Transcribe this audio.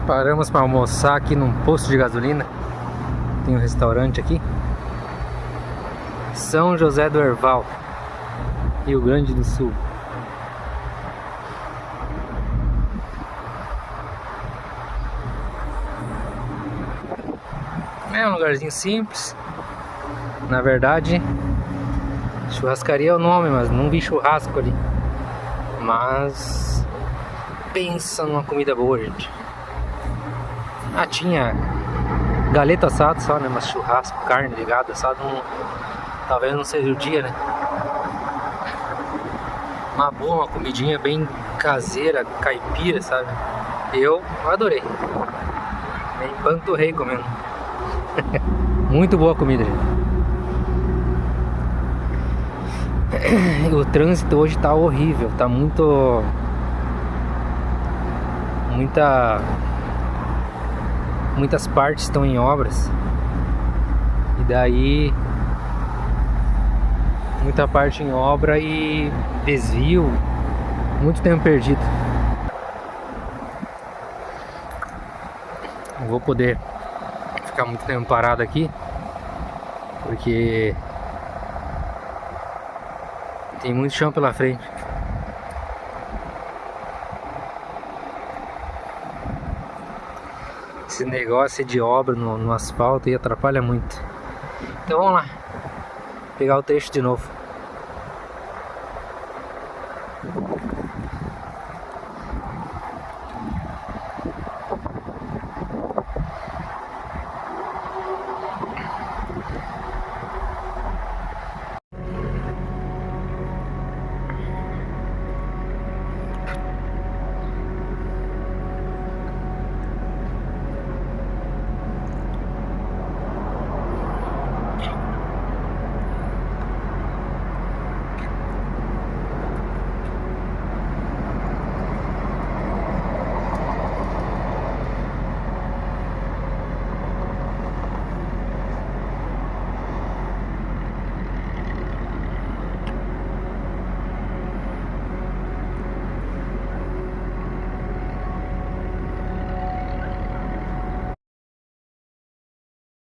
Paramos para almoçar aqui num posto de gasolina. Tem um restaurante aqui. São José do Herval, Rio Grande do Sul. É um lugarzinho simples. Na verdade, churrascaria é o nome, mas não vi churrasco ali. Mas pensa numa comida boa, gente. Ah, tinha galeto assado só, né? Mas churrasco, carne ligada, assado, talvez não seja o dia, né? Uma boa, uma comidinha bem caseira, caipira, sabe? Eu adorei. Me empanturrei comendo. Muito boa a comida, gente. O trânsito hoje tá horrível, tá muitas partes estão em obras. E daí muita parte em obra e desvio, muito tempo perdido. Não vou poder ficar muito tempo parado aqui, porque tem muito chão pela frente. Esse negócio de obra no asfalto aí atrapalha muito. Então vamos lá, pegar o trecho de novo.